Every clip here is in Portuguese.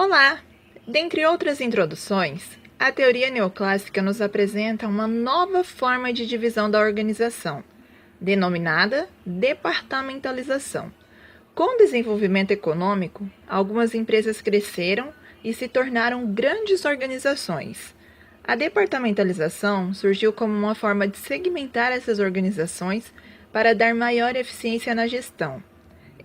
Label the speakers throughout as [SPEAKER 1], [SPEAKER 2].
[SPEAKER 1] Olá! Dentre outras introduções, a teoria neoclássica nos apresenta uma nova forma de divisão da organização, denominada departamentalização. Com o desenvolvimento econômico, algumas empresas cresceram e se tornaram grandes organizações. A departamentalização surgiu como uma forma de segmentar essas organizações para dar maior eficiência na gestão.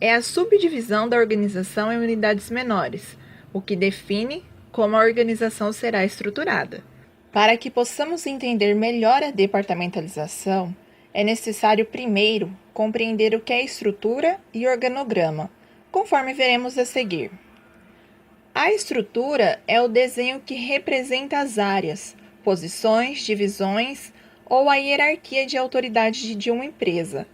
[SPEAKER 1] É a subdivisão da organização em unidades menores, o que define como a organização será estruturada. Para que possamos entender melhor a departamentalização, é necessário primeiro compreender o que é estrutura e organograma, conforme veremos a seguir. A estrutura é o desenho que representa as áreas, posições, divisões ou a hierarquia de autoridade de uma empresa.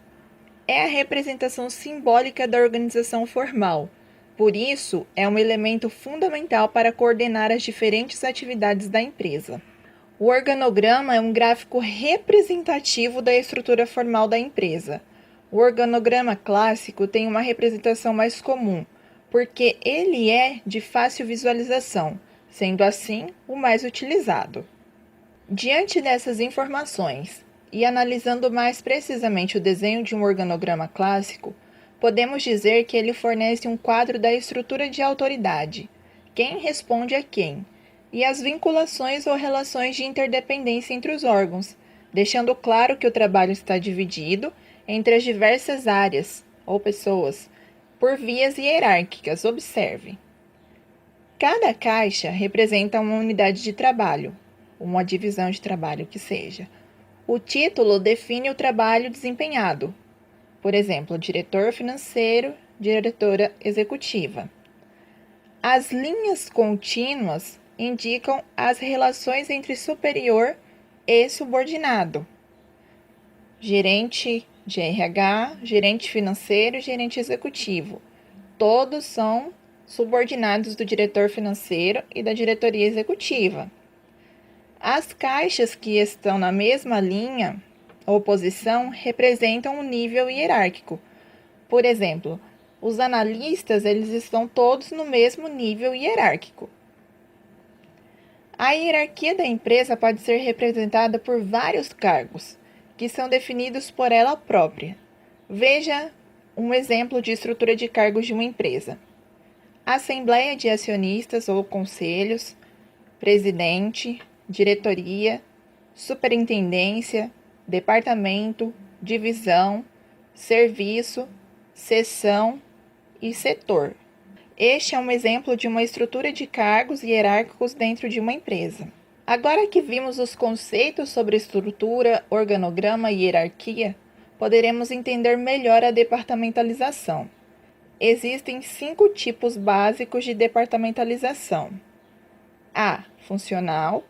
[SPEAKER 1] É a representação simbólica da organização formal. Por isso, é um elemento fundamental para coordenar as diferentes atividades da empresa. O organograma é um gráfico representativo da estrutura formal da empresa. O organograma clássico tem uma representação mais comum, porque ele é de fácil visualização, sendo assim o mais utilizado. Diante dessas informações, e analisando mais precisamente o desenho de um organograma clássico, podemos dizer que ele fornece um quadro da estrutura de autoridade, quem responde a quem, e as vinculações ou relações de interdependência entre os órgãos, deixando claro que o trabalho está dividido entre as diversas áreas ou pessoas, por vias hierárquicas. Observe. Cada caixa representa uma unidade de trabalho, uma divisão de trabalho que seja. O título define o trabalho desempenhado. Por exemplo, diretor financeiro, diretora executiva. As linhas contínuas indicam as relações entre superior e subordinado. Gerente de RH, gerente financeiro e gerente executivo. Todos são subordinados do diretor financeiro e da diretoria executiva. As caixas que estão na mesma linha ou posição representam um nível hierárquico. Por exemplo, os analistas eles estão todos no mesmo nível hierárquico. A hierarquia da empresa pode ser representada por vários cargos, que são definidos por ela própria. Veja um exemplo de estrutura de cargos de uma empresa. Assembleia de acionistas ou conselhos, presidente, diretoria, superintendência, departamento, divisão, serviço, seção e setor. Este é um exemplo de uma estrutura de cargos hierárquicos dentro de uma empresa. Agora que vimos os conceitos sobre estrutura, organograma e hierarquia, poderemos entender melhor a departamentalização. Existem 5 tipos básicos de departamentalização. A. Funcional.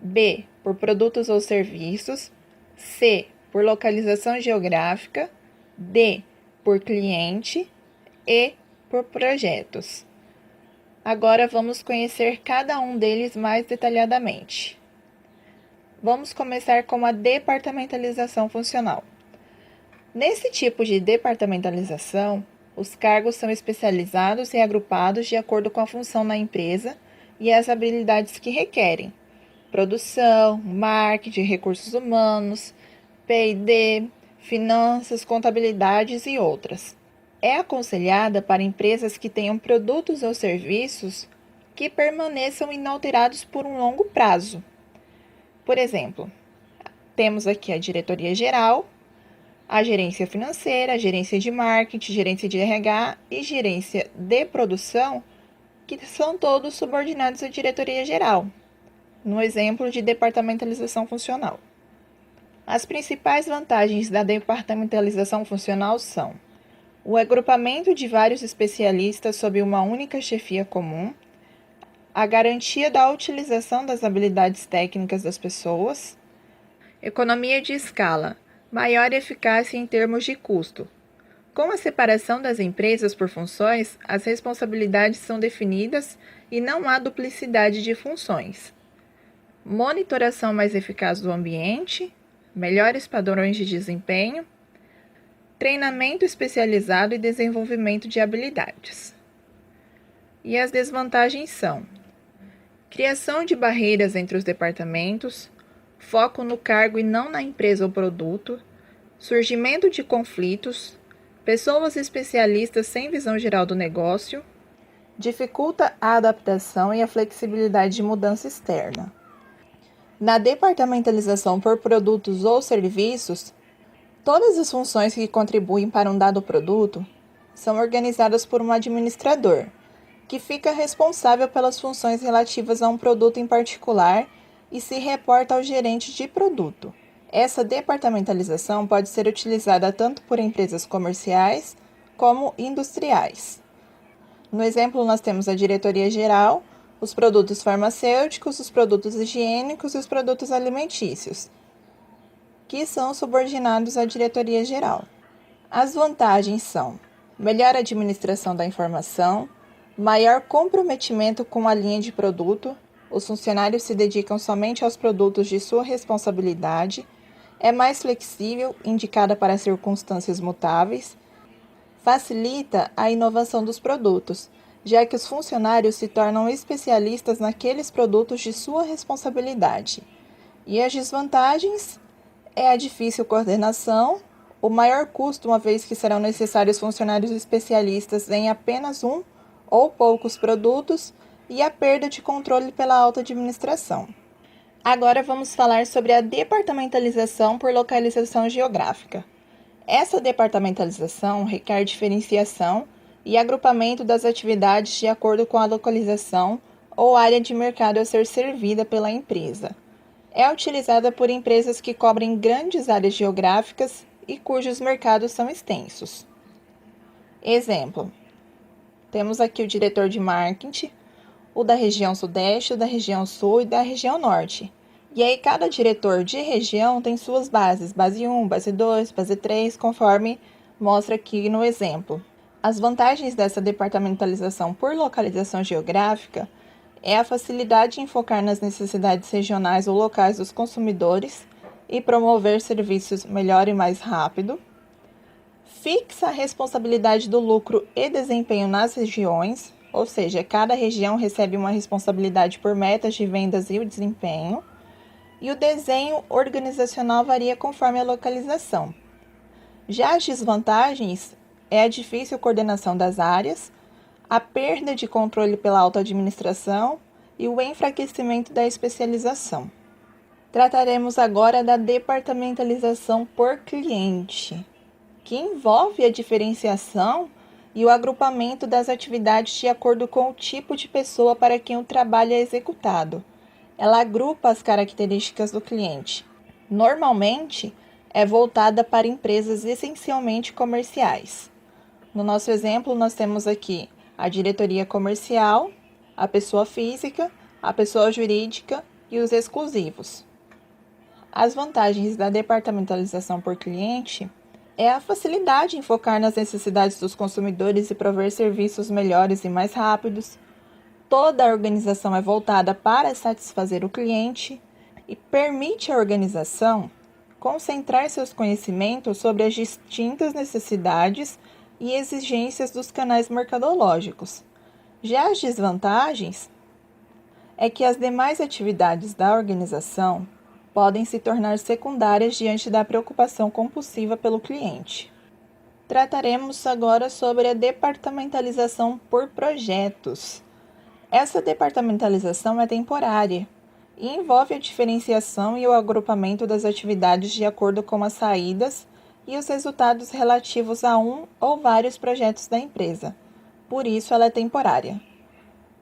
[SPEAKER 1] B. Por produtos ou serviços. C. Por localização geográfica. D. Por cliente. E. Por projetos. Agora vamos conhecer cada um deles mais detalhadamente. Vamos começar com a departamentalização funcional. Nesse tipo de departamentalização, os cargos são especializados e agrupados de acordo com a função na empresa e as habilidades que requerem: produção, marketing, recursos humanos, P&D, finanças, contabilidades e outras. É aconselhada para empresas que tenham produtos ou serviços que permaneçam inalterados por um longo prazo. Por exemplo, temos aqui a diretoria geral, a gerência financeira, a gerência de marketing, gerência de RH e gerência de produção, que são todos subordinados à diretoria geral, no exemplo de departamentalização funcional. As principais vantagens da departamentalização funcional são o agrupamento de vários especialistas sob uma única chefia comum, a garantia da utilização das habilidades técnicas das pessoas, economia de escala, maior eficácia em termos de custo. Com a separação das empresas por funções, as responsabilidades são definidas e não há duplicidade de funções. Monitoração mais eficaz do ambiente, melhores padrões de desempenho, treinamento especializado e desenvolvimento de habilidades. E as desvantagens são: criação de barreiras entre os departamentos, foco no cargo e não na empresa ou produto, surgimento de conflitos, pessoas especialistas sem visão geral do negócio, dificulta a adaptação e a flexibilidade de mudança externa. Na departamentalização por produtos ou serviços, todas as funções que contribuem para um dado produto são organizadas por um administrador, que fica responsável pelas funções relativas a um produto em particular e se reporta ao gerente de produto. Essa departamentalização pode ser utilizada tanto por empresas comerciais como industriais. No exemplo, nós temos a diretoria geral, os produtos farmacêuticos, os produtos higiênicos e os produtos alimentícios, que são subordinados à diretoria geral. As vantagens são: melhor administração da informação, maior comprometimento com a linha de produto, os funcionários se dedicam somente aos produtos de sua responsabilidade, é mais flexível, indicada para circunstâncias mutáveis, facilita a inovação dos produtos, já que os funcionários se tornam especialistas naqueles produtos de sua responsabilidade. E as desvantagens é a difícil coordenação, o maior custo, uma vez que serão necessários funcionários especialistas em apenas um ou poucos produtos, e a perda de controle pela alta administração. Agora vamos falar sobre a departamentalização por localização geográfica. Essa departamentalização requer diferenciação e agrupamento das atividades de acordo com a localização ou área de mercado a ser servida pela empresa. É utilizada por empresas que cobrem grandes áreas geográficas e cujos mercados são extensos. Exemplo: temos aqui o diretor de marketing, o da região sudeste, o da região sul e da região norte. E aí cada diretor de região tem suas bases, base 1, base 2, base 3, conforme mostra aqui no exemplo. As vantagens dessa departamentalização por localização geográfica é a facilidade em focar nas necessidades regionais ou locais dos consumidores e promover serviços melhor e mais rápido. Fixa a responsabilidade do lucro e desempenho nas regiões, ou seja, cada região recebe uma responsabilidade por metas de vendas e o desempenho. E o desenho organizacional varia conforme a localização. Já as desvantagens é a difícil coordenação das áreas, a perda de controle pela alta administração e o enfraquecimento da especialização. Trataremos agora da departamentalização por cliente, que envolve a diferenciação e o agrupamento das atividades de acordo com o tipo de pessoa para quem o trabalho é executado. Ela agrupa as características do cliente. Normalmente, é voltada para empresas essencialmente comerciais. No nosso exemplo, nós temos aqui a diretoria comercial, a pessoa física, a pessoa jurídica e os exclusivos. As vantagens da departamentalização por cliente é a facilidade em focar nas necessidades dos consumidores e prover serviços melhores e mais rápidos. Toda a organização é voltada para satisfazer o cliente e permite à organização concentrar seus conhecimentos sobre as distintas necessidades e exigências dos canais mercadológicos. Já as desvantagens é que as demais atividades da organização podem se tornar secundárias diante da preocupação compulsiva pelo cliente. Trataremos agora sobre a departamentalização por projetos. Essa departamentalização é temporária e envolve a diferenciação e o agrupamento das atividades de acordo com as saídas e os resultados relativos a um ou vários projetos da empresa. Por isso, ela é temporária.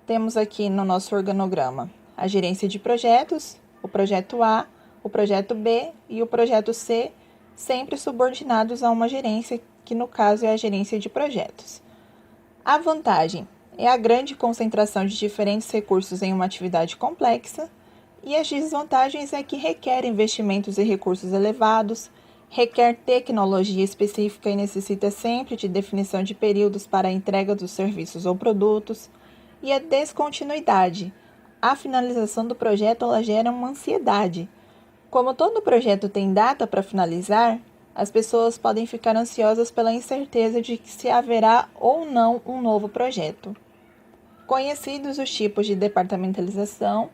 [SPEAKER 1] Temos aqui no nosso organograma a gerência de projetos, o projeto A, o projeto B e o projeto C, sempre subordinados a uma gerência, que no caso é a gerência de projetos. A vantagem é a grande concentração de diferentes recursos em uma atividade complexa, e as desvantagens é que requer investimentos e recursos elevados, requer tecnologia específica e necessita sempre de definição de períodos para a entrega dos serviços ou produtos, e a descontinuidade. A finalização do projeto ela gera uma ansiedade. Como todo projeto tem data para finalizar, as pessoas podem ficar ansiosas pela incerteza de que se haverá ou não um novo projeto. Conhecidos os tipos de departamentalização,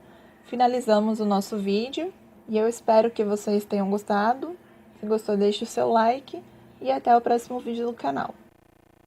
[SPEAKER 1] finalizamos o nosso vídeo e eu espero que vocês tenham gostado. Se gostou, deixe o seu like e até o próximo vídeo do canal.